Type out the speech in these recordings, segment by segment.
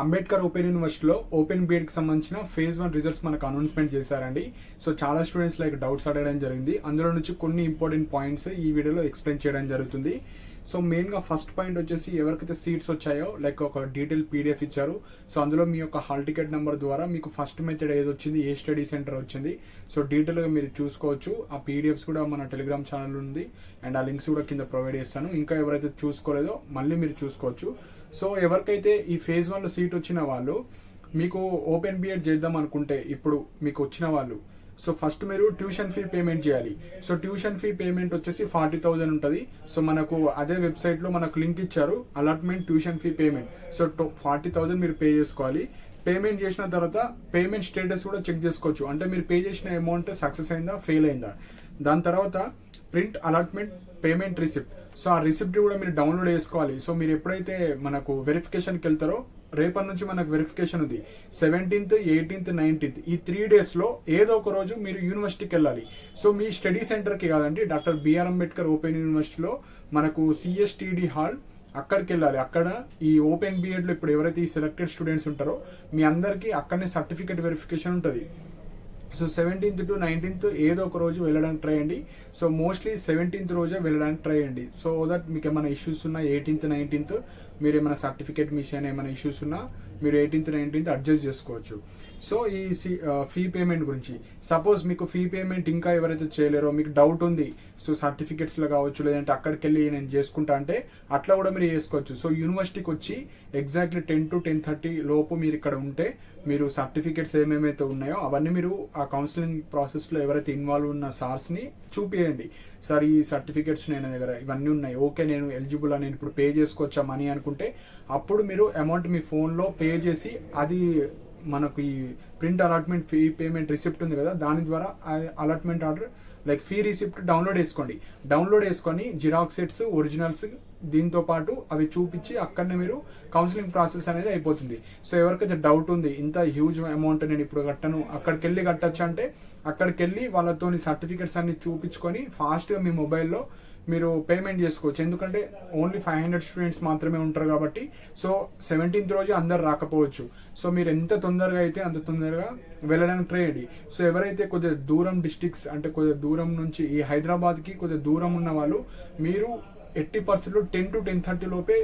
Ambedkar open యూనివర్సిటీలో open బీఎడ్కి సంబంధించిన phase 1 results మనకు అనౌన్స్మెంట్ చేశారండి. సో చాలా స్టూడెంట్స్ డౌట్స్ అడగడం జరిగింది. అందులో నుంచి కొన్ని ఇంపార్టెంట్ పాయింట్స్ ఈ వీడియోలో ఎక్స్ప్లెయిన్ చేయడం జరుగుతుంది. సో మెయిన్గా ఫస్ట్ పాయింట్ వచ్చేసి ఎవరికైతే సీట్స్ వచ్చాయో ఒక డీటెయిల్ పీడిఎఫ్ ఇచ్చారు. సో అందులో మీ యొక్క హాల్ టికెట్ నెంబర్ ద్వారా మీకు ఫస్ట్ మెథడ్ ఏది వచ్చింది, ఏ స్టడీ సెంటర్ వచ్చింది, సో డీటెయిల్గా మీరు చూసుకోవచ్చు. ఆ పీడిఎఫ్స్ కూడా మన టెలిగ్రామ్ ఛానల్ ఉంది అండ్ ఆ లింక్స్ కూడా కింద ప్రొవైడ్ చేస్తాను. ఇంకా ఎవరైతే చూసుకోలేదో మళ్ళీ మీరు చూసుకోవచ్చు. సో ఎవరికైతే ఈ ఫేజ్ 1లో సీట్ వచ్చిన వాళ్ళు మీకు ఓపెన్ బీఎడ్ చేద్దాం అనుకుంటే ఇప్పుడు మీకు వచ్చిన వాళ్ళు సో ఫస్ట్ మీరు ట్యూషన్ ఫీ పేమెంట్ చేయాలి. సో ట్యూషన్ ఫీ పేమెంట్ వచ్చేసి 40,000 ఉంటుంది. సో మనకు అదే వెబ్సైట్లో మనకు లింక్ ఇచ్చారు, allotment tuition fee payment. So 40,000 మీరు పే చేసుకోవాలి. పేమెంట్ చేసిన తర్వాత పేమెంట్ స్టేటస్ కూడా చెక్ చేసుకోవచ్చు, అంటే మీరు పే చేసిన అమౌంట్ సక్సెస్ అయిందా ఫెయిల్ అయిందా. దాని తర్వాత print allotment payment receipt. So ఆ రిసిప్ట్ కూడా మీరు డౌన్లోడ్ చేసుకోవాలి. సో మీరు ఎప్పుడైతే మనకు వెరిఫికేషన్కి వెళ్తారో రేపటి నుంచి మనకు వెరిఫికేషన్ ఉంది. 17th, 18th, 19th ఈ 3 డేస్లో ఏదో ఒక రోజు మీరు యూనివర్సిటీకి వెళ్ళాలి. సో మీ స్టడీ సెంటర్కి కాదండి, డాక్టర్ బిఆర్ అంబేద్కర్ ఓపెన్ యూనివర్సిటీలో మనకు సిఎస్టిడి హాల్ అక్కడికి వెళ్ళాలి. అక్కడ ఈ ఓపెన్ బీఎడ్లో ఇప్పుడు ఎవరైతే ఈ సెలెక్టెడ్ స్టూడెంట్స్ ఉంటారో మీ అందరికీ అక్కడనే సర్టిఫికేట్ వెరిఫికేషన్ ఉంటుంది. సో 17th to 19th ఏదో ఒక రోజు వెళ్ళడానికి ట్రై చేయండి. సో మోస్ట్లీ 17th రోజే వెళ్ళడానికి ట్రై చేయండి. సో దట్ మీకు ఏమైనా ఇష్యూస్ ఉన్నా 18th, 19th మీరు ఏమైనా సర్టిఫికేట్ మిస్ అయినా ఏమైనా ఇష్యూస్ ఉన్నా మీరు 18th, 19th అడ్జస్ట్ చేసుకోవచ్చు. సో ఈ ఫీ పేమెంట్ గురించి సపోజ్ మీకు ఫీ పేమెంట్ ఇంకా ఎవరైతే చేయలేరో మీకు డౌట్ ఉంది, సో సర్టిఫికేట్స్లో కావచ్చు లేదంటే అక్కడికి వెళ్ళి నేను చేసుకుంటా అంటే అట్లా కూడా మీరు చేసుకోవచ్చు. సో యూనివర్సిటీకి వచ్చి ఎగ్జాక్ట్లీ 10 to 10:30 లోపు మీరు ఇక్కడ ఉంటే మీరు సర్టిఫికేట్స్ ఏమేమైతే ఉన్నాయో అవన్నీ మీరు ఆ కౌన్సిలింగ్ ప్రాసెస్లో ఎవరైతే ఇన్వాల్వ్ ఉన్న సార్స్ని చూపియండి. సార్ ఈ సర్టిఫికేట్స్ నేను దగ్గర ఇవన్నీ ఉన్నాయి, ఓకే నేను ఎలిజిబుల్ నేను ఇప్పుడు పే చేసుకోవచ్చా మనీ అనుకుంటే అప్పుడు మీరు అమౌంట్ మీ ఫోన్లో పే చేసి అది మనకు ఈ print allotment fee payment receipt ఉంది కదా దాని ద్వారా allotment order fee receipt download చేసుకొని జిరాక్స్ సెట్స్ ఒరిజినల్స్ దీంతో పాటు అవి చూపించి అక్కడనే మీరు కౌన్సిలింగ్ ప్రాసెస్ అనేది అయిపోతుంది. సో ఎవరికైతే డౌట్ ఉంది ఇంత హ్యూజ్ అమౌంట్ నేను ఇప్పుడు కట్టను అక్కడికి వెళ్ళి కట్టచ్చు అంటే అక్కడికి వెళ్ళి వాళ్ళతో సర్టిఫికేట్స్ అన్ని చూపించుకొని ఫాస్ట్గా మీ మొబైల్లో మీరు పేమెంట్ చేసుకోవచ్చు. ఎందుకంటే ఓన్లీ 500 స్టూడెంట్స్ మాత్రమే ఉంటారు కాబట్టి సో 17th రోజు అందరు రాకపోవచ్చు. సో మీరు ఎంత తొందరగా అయితే అంత తొందరగా వెళ్ళడానికి ట్రై చేయండి. సో ఎవరైతే కొద్దిగా దూరం డిస్ట్రిక్ట్స్ అంటే కొద్దిగా దూరం నుంచి ఈ హైదరాబాద్కి కొద్దిగా దూరం ఉన్న వాళ్ళు మీరు 80% 10 to 10:30 లోపే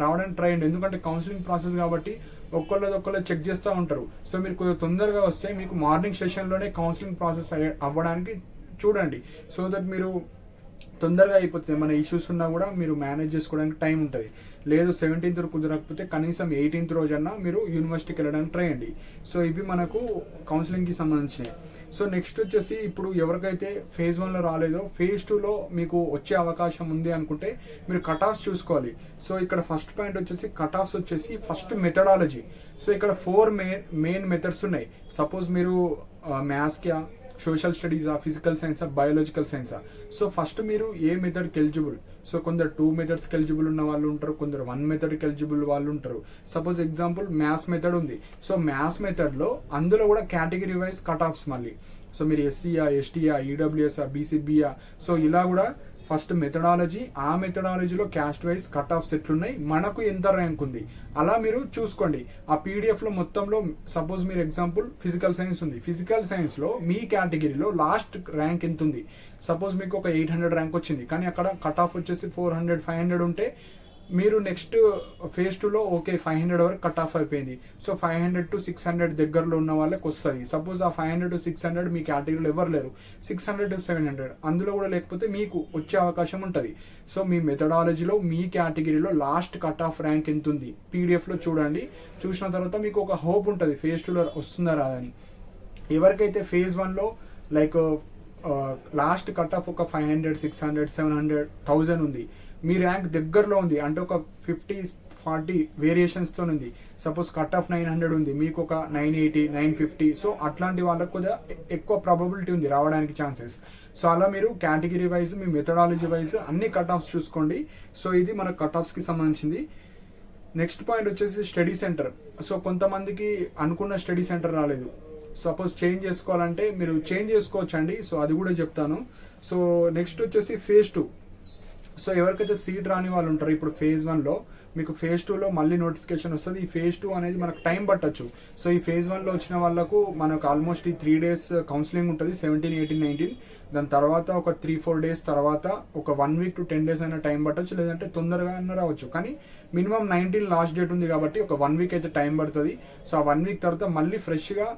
రావడానికి ట్రై చేయండి. ఎందుకంటే కౌన్సిలింగ్ ప్రాసెస్ కాబట్టి ఒక్కళ్ళది చెక్ చేస్తూ ఉంటారు. సో మీరు కొద్దిగా తొందరగా వస్తే మీకు మార్నింగ్ సెషన్లోనే కౌన్సిలింగ్ ప్రాసెస్ అవ్వడానికి చూడండి. సో దట్ మీరు తొందరగా అయిపోతుంది. మన ఇష్యూస్ ఉన్నా కూడా మీరు మేనేజ్ చేసుకోవడానికి టైం ఉంటుంది. లేదు 17th కుదరకపోతే కనీసం 18th రోజన్నా మీరు యూనివర్సిటీకి వెళ్ళడానికి ట్రై చేయండి. సో ఇవి మనకు కౌన్సిలింగ్కి సంబంధించినవి. సో నెక్స్ట్ వచ్చేసి ఇప్పుడు ఎవరికైతే ఫేజ్ 1లో రాలేదో ఫేజ్ 2లో మీకు వచ్చే అవకాశం ఉంది అనుకుంటే మీరు కట్ ఆఫ్స్ చూసుకోవాలి. సో ఇక్కడ ఫస్ట్ పాయింట్ వచ్చేసి కట్ ఆఫ్స్ వచ్చేసి ఫస్ట్ మెథడాలజీ. సో ఇక్కడ 4 మెయిన్ మెథడ్స్ ఉన్నాయి. సపోజ్ మీరు మ్యాథ్స్కి సోషల్ స్టడీసా, ఫిజికల్ సైన్సా, బయాలజికల్ సైన్సా. సో ఫస్ట్ మీరు ఏ మెథడ్కి ఎలిజిబుల్. సో కొందరు 2 మెథడ్స్కి ఎలిజిబుల్ ఉన్న వాళ్ళు ఉంటారు, కొందరు 1 మెథడ్కి ఎలిజిబుల్ వాళ్ళు ఉంటారు. సపోజ్ ఎగ్జాంపుల్ మ్యాథ్స్ మెథడ్ ఉంది. సో మ్యాథ్స్ మెథడ్లో అందులో కూడా కేటగిరీ వైజ్ కట్ ఆఫ్స్ మళ్ళీ. సో మీరు ఎస్సీయా, ఎస్టీయా, ఈడబ్ల్యూఎస్ఆ, బీసీబీయా, సో ఇలా కూడా ఫస్ట్ మెథడాలజీ, ఆ మెథడాలజీలో క్యాస్ట్ వైజ్ కట్ ఆఫ్స్ ఎట్లున్నాయి, మనకు ఎంత ర్యాంక్ ఉంది అలా మీరు చూసుకోండి. ఆ పీడిఎఫ్లో మొత్తంలో సపోజ్ మీరు ఎగ్జాంపుల్ ఫిజికల్ సైన్స్ ఉంది, ఫిజికల్ సైన్స్లో మీ కేటగిరీలో లాస్ట్ ర్యాంక్ ఎంత ఉంది. సపోజ్ మీకు ఒక 800 ర్యాంక్ వచ్చింది కానీ అక్కడ కట్ ఆఫ్ వచ్చేసి 400, 500 ఉంటే మీరు నెక్స్ట్ ఫేజ్ 2లో ఓకే 500 వరకు కట్ ఆఫ్ అయిపోయింది. సో 500 to 600 దగ్గరలో ఉన్న వాళ్ళకి వస్తుంది. సపోజ్ ఆ 500 to 600 మీ కేటగిరీలో ఎవరు లేరు, 600 to 700 అందులో కూడా లేకపోతే మీకు వచ్చే అవకాశం ఉంటుంది. సో మీ మెథడాలజీలో మీ కేటగిరీలో లాస్ట్ కట్ ఆఫ్ ర్యాంక్ ఎంత ఉంది పీడిఎఫ్లో చూడండి. చూసిన తర్వాత మీకు ఒక హోప్ ఉంటుంది ఫేజ్ 2లో వస్తుందా రాదని. ఎవరికైతే ఫేజ్ 1లో లాస్ట్ కట్ ఆఫ్ ఒక 500, 600, 700, 1000 ఉంది, మీ ర్యాంక్ దగ్గరలో ఉంది అంటే ఒక 50-40 వేరియేషన్స్తో ఉంది. సపోజ్ కట్ ఆఫ్ 900 ఉంది, మీకు ఒక 980, 950. సో అట్లాంటి వాళ్ళకు కొద్దిగా ఎక్కువ ప్రాబబిలిటీ ఉంది రావడానికి ఛాన్సెస్. సో అలా మీరు కేటగిరీ వైజ్ మీ మెథడాలజీ వైజ్ అన్ని కట్ ఆఫ్స్ చూసుకోండి. సో ఇది మన కట్ ఆఫ్స్కి సంబంధించింది. నెక్స్ట్ పాయింట్ వచ్చేసి స్టడీ సెంటర్. సో కొంతమందికి అనుకున్న స్టడీ సెంటర్ రాలేదు. సపోజ్ చేంజ్ చేసుకోవాలంటే మీరు చేంజ్ చేసుకోవచ్చు అండి. సో అది కూడా చెప్తాను. సో నెక్స్ట్ వచ్చేసి ఫేజ్ 2. సో ఎవరికైతే సీట్ రాని వాళ్ళు ఉంటారో ఇప్పుడు ఫేజ్ 1లో మీకు ఫేజ్ 2లో మళ్ళీ నోటిఫికేషన్ వస్తుంది. ఈ ఫేజ్ 2 అనేది మనకు టైం పట్టచ్చు. సో ఈ ఫేజ్ 1లో వచ్చిన వాళ్ళకు మనకు ఆల్మోస్ట్ ఈ 3 days కౌన్సిలింగ్ ఉంటుంది, 17, 18, 19. దాని తర్వాత ఒక 3-4 days తర్వాత ఒక 1 week to 10 days అయినా టైం పట్టచ్చు, లేదంటే తొందరగా అయినా రావచ్చు. కానీ మినిమం 19 లాస్ట్ డేట్ ఉంది కాబట్టి ఒక 1 week అయితే టైం పడుతుంది. సో ఆ 1 week తర్వాత మళ్ళీ ఫ్రెష్గా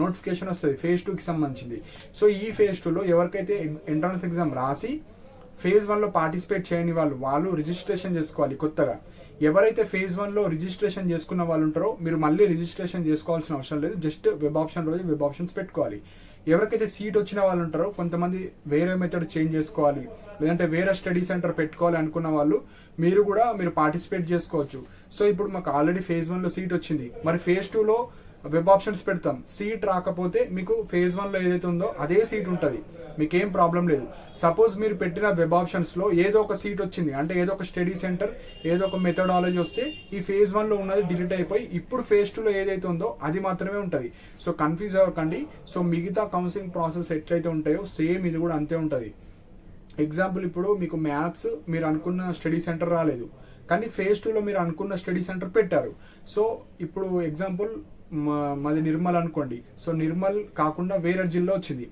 నోటిఫికేషన్ వస్తుంది ఫేజ్ 2కి సంబంధించింది. సో ఈ ఫేజ్ 2లో ఎవరికైతే ఎంట్రన్స్ ఎగ్జామ్ రాసి ఫేజ్ 1లో పార్టిసిపేట్ చేయని వాళ్ళు రిజిస్ట్రేషన్ చేసుకోవాలి కొత్తగా. ఎవరైతే ఫేజ్ 1లో రిజిస్ట్రేషన్ చేసుకున్న వాళ్ళు ఉంటారో మీరు మళ్ళీ రిజిస్ట్రేషన్ చేసుకోవాల్సిన అవసరం లేదు, జస్ట్ వెబ్ ఆప్షన్ రోజు వెబ్ ఆప్షన్స్ పెట్టుకోవాలి. ఎవరికైతే సీట్ వచ్చిన వాళ్ళు ఉంటారో కొంతమంది వేరే మెథడ్ చేంజ్ చేసుకోవాలి, లేదంటే వేరే స్టడీ సెంటర్ పెట్టుకోవాలి అనుకున్న వాళ్ళు మీరు పార్టిసిపేట్ చేసుకోవచ్చు. సో ఇప్పుడు మాకు ఆల్రెడీ ఫేజ్ 1లో సీట్ వచ్చింది, మరి ఫేజ్ 2లో వెబ్ ఆప్షన్స్ పెడతాం. సీట్ రాకపోతే మీకు ఫేజ్ 1లో ఏదైతే ఉందో అదే సీట్ ఉంటుంది, మీకేం ప్రాబ్లం లేదు. సపోజ్ మీరు పెట్టిన వెబ్ ఆప్షన్స్లో ఏదో ఒక సీట్ వచ్చింది అంటే ఏదో ఒక స్టడీ సెంటర్ ఏదో ఒక మెథడాలజీ వస్తే ఈ ఫేజ్ 1లో ఉన్నది డిలీట్ అయిపోయి ఇప్పుడు ఫేజ్ 2లో ఏదైతే ఉందో అది మాత్రమే ఉంటుంది. సో కన్ఫ్యూజ్ అవ్వకండి. సో మిగతా కౌన్సిలింగ్ ప్రాసెస్ ఎట్లయితే ఉంటాయో సేమ్ ఇది కూడా అంతే ఉంటుంది. ఎగ్జాంపుల్ ఇప్పుడు మీకు మ్యాథ్స్ మీరు అనుకున్న స్టడీ సెంటర్ రాలేదు, కానీ ఫేజ్ 2లో మీరు అనుకున్న స్టడీ సెంటర్ పెట్టారు. సో ఇప్పుడు ఎగ్జాంపుల్ మాది నిర్మల్ అనుకోండి. సో నిర్మల్ కాకుండా వేరే జిల్లా వచ్చింది,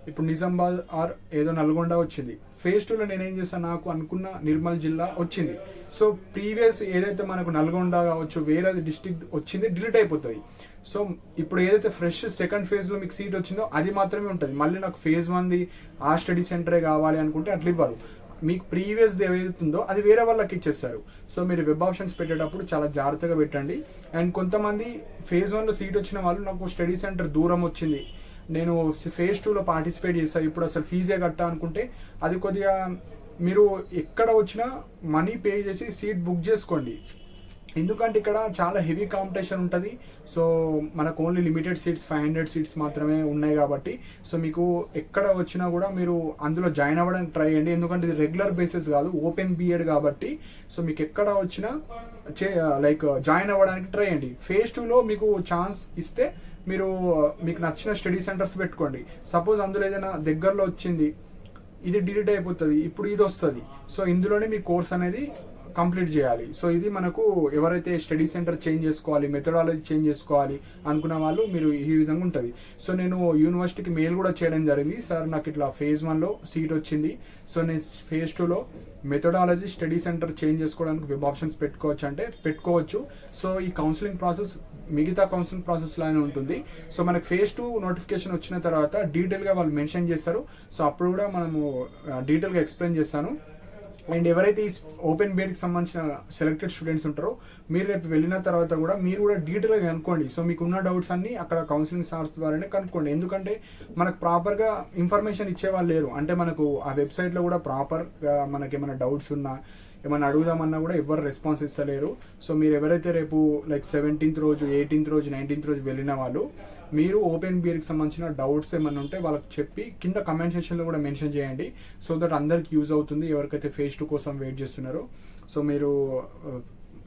ఇప్పుడు నిజామాబాద్ ఆర్ ఏదో నల్గొండ వచ్చింది. ఫేజ్ 2లో నేనేం చేస్తాను, నాకు అనుకున్న నిర్మల్ జిల్లా వచ్చింది. సో ప్రీవియస్ ఏదైతే మనకు నల్గొండ కావచ్చు వేరే డిస్ట్రిక్ట్ వచ్చింది డిలీట్ అయిపోతుంది. సో ఇప్పుడు ఏదైతే ఫ్రెష్ సెకండ్ ఫేజ్లో మీకు సీట్ వచ్చిందో అది మాత్రమే ఉంటుంది. మళ్ళీ నాకు ఫేజ్ 1ది ఆ స్టడీ సెంటరే కావాలి అనుకుంటే అట్లా ఇవ్వరు. మీకు ప్రీవియస్ ఏదైతుందో అది వేరే వాళ్ళకి ఇచ్చేస్తారు. సో మీరు వెబ్ ఆప్షన్స్ పెట్టేటప్పుడు చాలా జాగ్రత్తగా పెట్టండి. అండ్ కొంతమంది ఫేజ్ 1లో సీట్ వచ్చిన వాళ్ళు నాకు స్టడీ సెంటర్ దూరం వచ్చింది, నేను ఫేజ్ 2లో పార్టిసిపేట్ చేస్తాను, ఇప్పుడు అసలు ఫీజే కట్టా అనుకుంటే అది కొద్దిగా మీరు ఎక్కడ వచ్చినా మనీ పే చేసి సీట్ బుక్ చేసుకోండి. ఎందుకంటే ఇక్కడ చాలా హెవీ కాంపిటీషన్ ఉంటుంది. సో మనకు ఓన్లీ లిమిటెడ్ సీట్స్ 500 సీట్స్ మాత్రమే ఉన్నాయి కాబట్టి సో మీకు ఎక్కడ వచ్చినా కూడా మీరు అందులో జాయిన్ అవ్వడానికి ట్రై చేయండి. ఎందుకంటే ఇది రెగ్యులర్ బేసిస్ కాదు, ఓపెన్ బీఎడ్ కాబట్టి సో మీకు ఎక్కడ వచ్చినా జాయిన్ అవ్వడానికి ట్రై చేయండి. ఫేజ్ 2లో మీకు ఛాన్స్ ఇస్తే మీకు నచ్చిన స్టడీ సెంటర్స్ పెట్టుకోండి. సపోజ్ అందులో ఏదైనా దగ్గరలో వచ్చింది, ఇది డిలీట్ అయిపోతుంది, ఇప్పుడు ఇది వస్తుంది. సో ఇందులోనే మీ కోర్స్ అనేది కంప్లీట్ చేయాలి. సో ఇది మనకు ఎవరైతే స్టడీ సెంటర్ చేంజ్ చేసుకోవాలి, మెథడాలజీ చేంజ్ చేసుకోవాలి అనుకున్న వాళ్ళు మీరు ఈ విధంగా ఉంటుంది. సో నేను యూనివర్సిటీకి మెయిల్ కూడా చేయడం జరిగింది, సార్ నాకు ఇట్లా ఫేజ్ 1లో సీట్ వచ్చింది, సో నేను ఫేజ్ 2లో మెథడాలజీ స్టడీ సెంటర్ చేంజ్ చేసుకోవడానికి వెబ్ ఆప్షన్స్ పెట్టుకోవచ్చు అంటే పెట్టుకోవచ్చు. సో ఈ కౌన్సిలింగ్ ప్రాసెస్ మిగతా కౌన్సిలింగ్ ప్రాసెస్ లానే ఉంటుంది. సో మనకు ఫేజ్ 2 నోటిఫికేషన్ వచ్చిన తర్వాత డీటెయిల్గా వాళ్ళు మెన్షన్ చేస్తారు. సో అప్పుడు కూడా మనము డీటెయిల్గా ఎక్స్ప్లెయిన్ చేస్తాను. అండ్ ఎవరైతే ఈ ఓపెన్ బీఎడ్కి సంబంధించిన సెలెక్టెడ్ స్టూడెంట్స్ ఉంటారో మీరు రేపు వెళ్ళిన తర్వాత కూడా డీటెయిల్గా కనుక్కోండి. సో మీకు ఉన్న డౌట్స్ అన్ని అక్కడ కౌన్సిలింగ్ స్టార్స్ ద్వారానే కనుక్కోండి. ఎందుకంటే మనకు ప్రాపర్గా ఇన్ఫర్మేషన్ ఇచ్చేవాళ్ళు లేరు. అంటే మనకు ఆ వెబ్సైట్లో కూడా ప్రాపర్గా మనకి ఏమైనా డౌట్స్ ఉన్నా ఏమైనా అడుగుదామన్నా కూడా ఎవరు రెస్పాన్స్ ఇస్తలేరు. సో మీరు ఎవరైతే రేపు 17th రోజు 18th రోజు 19th రోజు వెళ్ళిన వాళ్ళు మీరు ఓపెన్ బీఎడ్కి సంబంధించిన డౌట్స్ ఏమైనా ఉంటే వాళ్ళకి చెప్పి కింద కమెంట్ సెక్షన్లో కూడా మెన్షన్ చేయండి. సో దట్ అందరికి యూజ్ అవుతుంది ఎవరికైతే ఫేజ్ 2 కోసం వెయిట్ చేస్తున్నారో. సో మీరు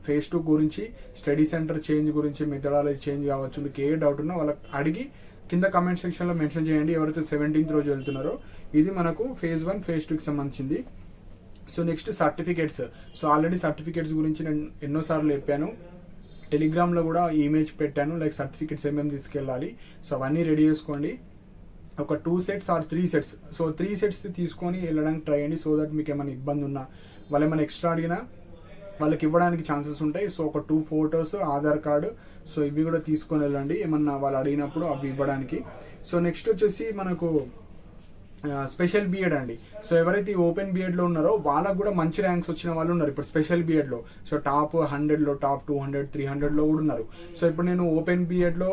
ఫేజ్ 2 గురించి స్టడీ సెంటర్ చేంజ్ గురించి మెథడాలజీ చేంజ్ కావచ్చు, మీకు ఏ డౌట్ ఉన్నా వాళ్ళకి అడిగి కింద కమెంట్ సెక్షన్లో మెన్షన్ చేయండి ఎవరైతే 17th రోజు వెళ్తున్నారో. ఇది మనకు ఫేజ్ 1 ఫేజ్ 2కి సంబంధించింది. So next certificates. So already certificates గురించి నేను ఎన్నోసార్లు చెప్పాను, టెలిగ్రామ్లో కూడా ఇమేజ్ పెట్టాను, సర్టిఫికేట్స్ ఏమేమి తీసుకెళ్ళాలి. సో అవన్నీ రెడీ చేసుకోండి. ఒక 2 sets or 3 sets. So 3 sets తీసుకొని వెళ్ళడానికి ట్రై చేయండి. సో దట్ మీకు ఏమైనా ఇబ్బంది ఉన్నా వాళ్ళు ఏమైనా ఎక్స్ట్రా అడిగినా వాళ్ళకి ఇవ్వడానికి ఛాన్సెస్ ఉంటాయి. సో ఒక 2 photos, ఆధార్ కార్డు, సో ఇవి కూడా తీసుకొని వెళ్ళండి ఏమన్నా వాళ్ళు అడిగినప్పుడు అవి ఇవ్వడానికి. సో నెక్స్ట్ వచ్చేసి మనకు స్పెషల్ బీఎడ్ అండి. సో ఎవరైతే ఓపెన్ బీఎడ్లో ఉన్నారో వాళ్ళకు కూడా మంచి ర్యాంక్స్ వచ్చిన వాళ్ళు ఉన్నారు ఇప్పుడు స్పెషల్ బీఎడ్లో. సో టాప్ 100లో, టాప్ 200, 300లో కూడా ఉన్నారు. సో ఇప్పుడు నేను ఓపెన్ బీఎడ్లో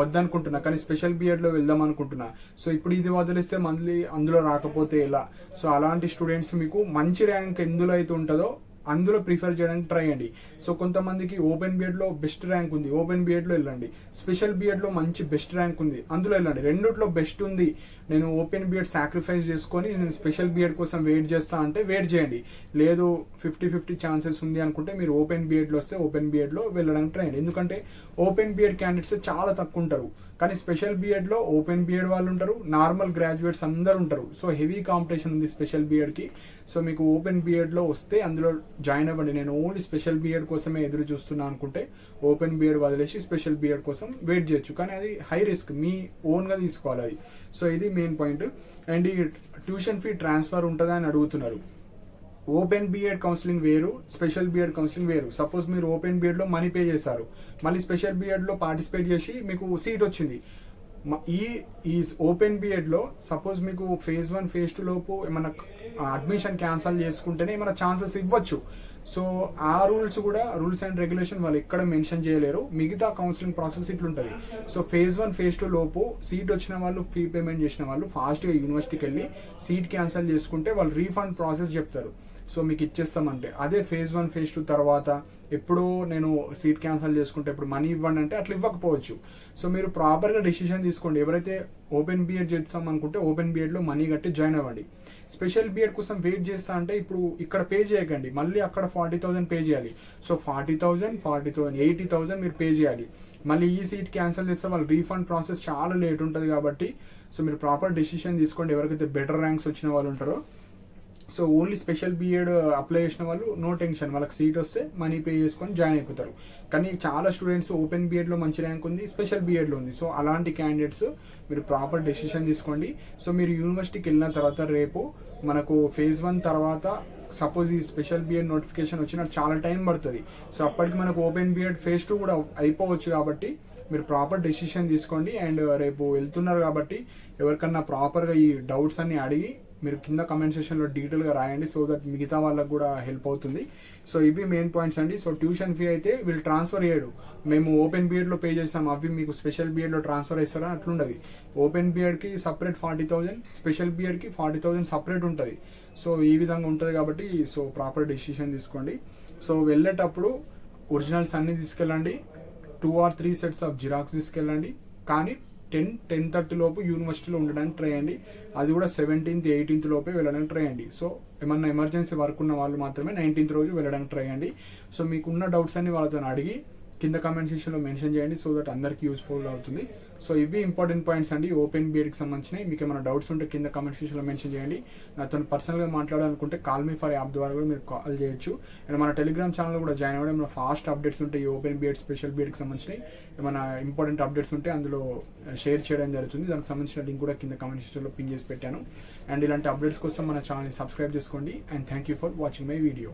వద్దనుకుంటున్నా కానీ స్పెషల్ బీఎడ్లో వెళ్దాం అనుకుంటున్నా. సో ఇప్పుడు ఇది వదిలేస్తే మళ్ళీ అందులో రాకపోతే ఎలా? సో అలాంటి స్టూడెంట్స్ మీకు మంచి ర్యాంక్ ఎందులో అయితే ఉంటుందో అందులో ప్రిఫర్ చేయడానికి ట్రై చేయండి. సో కొంతమందికి ఓపెన్ బీఎడ్లో బెస్ట్ ర్యాంక్ ఉంది, ఓపెన్ బీఎడ్లో వెళ్ళండి. స్పెషల్ బీఎడ్లో మంచి బెస్ట్ ర్యాంక్ ఉంది, అందులో వెళ్ళండి. రెండిట్లో బెస్ట్ ఉంది, నేను ఓపెన్ బీఎడ్ సాక్రిఫైస్ చేసుకొని నేను స్పెషల్ బీఎడ్ కోసం వెయిట్ చేస్తా అంటే వెయిట్ చేయండి. లేదు 50-50 ఛాన్సెస్ ఉంది అనుకుంటే మీరు ఓపెన్ బీఎడ్లో వస్తే ఓపెన్ బీఎడ్లో వెళ్ళడానికి ట్రై చేయండి. ఎందుకంటే ఓపెన్ బీఎడ్ క్యాండిడేట్స్ చాలా తక్కువ ఉంటారు, కానీ స్పెషల్ బీఎడ్లో ఓపెన్ బీఎడ్ వాళ్ళు ఉంటారు, నార్మల్ గ్రాడ్యుయేట్స్ అందరు ఉంటారు. సో హెవీ కాంపిటీషన్ ఉంది స్పెషల్ బీఎడ్కి. సో మీకు ఓపెన్ బీఎడ్లో వస్తే అందులో జాయిన్ అవ్వండి, నేను ఓన్లీ స్పెషల్ బీఎడ్ కోసమే ఎదురు చూస్తున్నా అనుకుంటే ఓపెన్ బీఎడ్ వదిలేసి స్పెషల్ బీఎడ్ కోసం వెయిట్ చేయొచ్చు. కానీ అది హై రిస్క్, మీ ఓన్గా తీసుకోవాలి అది. సో ఇది మెయిన్ పాయింట్. అండ్ ఈ ట్యూషన్ ఫీ ట్రాన్స్ఫర్ ఉంటుందా అని అడుగుతున్నారు. ఓపెన్ బీఎడ్ కౌన్సిలింగ్ వేరు, స్పెషల్ బీఎడ్ కౌన్సిలింగ్ వేరు. సపోజ్ మీరు ఓపెన్ బీఎడ్లో మనీ పే చేశారు, మళ్ళీ స్పెషల్ బీఎడ్లో పార్టిసిపేట్ చేసి మీకు సీట్ వచ్చింది. ఈ ఓపెన్ బీఎడ్లో సపోజ్ మీకు ఫేజ్ 1 ఫేజ్ 2 లోపు ఏమన్నా అడ్మిషన్ క్యాన్సిల్ చేసుకుంటేనే ఏమైనా ఛాన్సెస్ ఇవ్వచ్చు. సో ఆ రూల్స్ అండ్ రెగ్యులేషన్ వాళ్ళు ఎక్కడ మెన్షన్ చేయలేరు. మిగతా కౌన్సిలింగ్ ప్రాసెస్ ఇట్లుంటుంది. సో ఫేజ్ 1 ఫేజ్ 2 లోపు సీట్ వచ్చిన వాళ్ళు, ఫీ పేమెంట్ చేసిన వాళ్ళు ఫాస్ట్గా యూనివర్సిటీకి వెళ్ళి సీట్ క్యాన్సిల్ చేసుకుంటే వాళ్ళు రీఫండ్ ప్రాసెస్ చెప్తారు. సో మీకు ఇచ్చేస్తామంటే, అదే ఫేజ్ 1 ఫేజ్ 2 తర్వాత ఎప్పుడో నేను సీట్ క్యాన్సిల్ చేసుకుంటే ఇప్పుడు మనీ ఇవ్వండి అంటే అట్లా ఇవ్వకపోవచ్చు. సో మీరు ప్రాపర్గా డెసిషన్ తీసుకోండి. ఎవరైతే ఓపెన్ బీఎడ్ చేస్తాం అనుకుంటే ఓపెన్ బీఎడ్లో మనీ కట్టి జాయిన్ అవ్వండి. స్పెషల్ బీఎడ్ కోసం వెయిట్ చేస్తా అంటే ఇప్పుడు ఇక్కడ పే చేయకండి, మళ్ళీ అక్కడ 40,000 పే చేయాలి. సో 40,000 80,000 మీరు పే చేయాలి. మళ్ళీ ఈ సీట్ క్యాన్సిల్ చేస్తే వాళ్ళ రీఫండ్ ప్రాసెస్ చాలా లేట్ ఉంటుంది. కాబట్టి సో మీరు ప్రాపర్ డెసిషన్ తీసుకోండి. ఎవరికైతే బెటర్ ర్యాంక్స్ వచ్చిన వాళ్ళు ఉంటారో, so only special BEd apply చేసిన వాళ్ళు నో టెన్షన్, వాళ్ళకి సీట్ వస్తే మనీ పే చేసుకొని జాయిన్ అయిపోతారు. కానీ చాలా స్టూడెంట్స్ ఓపెన్ బీఎడ్లో మంచి ర్యాంక్ ఉంది, స్పెషల్ బీఎడ్లో ఉంది. సో అలాంటి క్యాండిడేట్స్ మీరు ప్రాపర్ డెసిషన్ తీసుకోండి. సో మీరు యూనివర్సిటీకి వెళ్ళిన తర్వాత రేపు మనకు ఫేజ్ 1 తర్వాత సపోజ్ ఈ స్పెషల్ బీఎడ్ నోటిఫికేషన్ వచ్చిన చాలా టైం పడుతుంది. సో అప్పటికి మనకు ఓపెన్ బీఎడ్ ఫేజ్ 2 కూడా అయిపోవచ్చు. కాబట్టి మీరు ప్రాపర్ డెసిషన్ తీసుకోండి. అండ్ రేపు వెళ్తున్నారు కాబట్టి ఎవరికన్నా ప్రాపర్గా ఈ డౌట్స్ అన్ని అడిగి మీరు కింద కమెంట్ సెక్షన్లో డీటెయిల్గా రాయండి. సో దట్ మిగతా వాళ్ళకు కూడా హెల్ప్ అవుతుంది. సో ఇవి మెయిన్ పాయింట్స్ అండి. సో ట్యూషన్ ఫీ అయితే వీళ్ళు ట్రాన్స్ఫర్ చేయడు, మేము ఓపెన్ బీఎడ్లో పే చేస్తాం, అవి మీకు స్పెషల్ బీఎడ్లో ట్రాన్స్ఫర్ చేస్తారా అట్లుండదు. ఓపెన్ బీఎడ్కి సపరేట్ 40,000, స్పెషల్ బీఎడ్కి 40,000 సపరేట్ ఉంటుంది. సో ఈ విధంగా ఉంటుంది. కాబట్టి సో ప్రాపర్ డెసిషన్ తీసుకోండి. సో వెళ్ళేటప్పుడు ఒరిజినల్స్ అన్నీ తీసుకెళ్ళండి, 2 or 3 sets ఆఫ్ జిరాక్స్ తీసుకెళ్ళండి. కానీ 10-10:30 లోపు యూనివర్సిటీలో ఉండడానికి ట్రై చేయండి. అది కూడా 17th 18th లోపే వెళ్ళడానికి ట్రై చేయండి. సో ఏమన్నా ఎమర్జెన్సీ వర్క్ ఉన్న వాళ్ళు మాత్రమే 19th రోజు వెళ్ళడానికి ట్రై చేయండి. సో మీకున్న డౌట్స్ అన్ని వాళ్ళతో అడిగి కింద కామెంట్ సెక్షన్లో మెన్షన్ చేయండి. సో దట్ అందరికీ యూస్ఫుల్ అవుతుంది. సో ఇవి ఇంపార్టెంట్ పాయింట్స్ అండి ఓపెన్ బీఎడ్కి సంబంధించినవి. మీకు ఏమైనా డౌట్స్ ఉంటే కింద కామెంట్ సెక్షన్లో మెన్షన్ చేయండి. నాతో పర్సనల్గా మాట్లాడాలనుకుంటే కాల్ మీ ఫర్ యాప్ ద్వారా కూడా మీరు కాల్ చేయొచ్చు. అండ్ మన టెలిగ్రామ్ ఛానల్ కూడా జాయిన్ అవ్వడం, ఏమైనా ఫాస్ట్ అప్డేట్స్ ఉంటాయి ఈ ఓపెన్ బీఎడ్ స్పెషల్ బీఎడ్కి సంబంధించినవి, ఏమైనా ఇంపార్టెంట్ అప్డేట్స్ ఉంటే అందులో షేర్ చేయడం జరుగుతుంది. దానికి సంబంధించిన లింక్ కూడా కింద కామెంట్ సెక్షన్లో పిన్ చేసి పెట్టాను. అండ్ ఇలాంటి అప్డేట్స్ కోసం మన ఛానల్ని సబ్స్క్రైబ్ చేసుకోండి. And thank you for watching my video.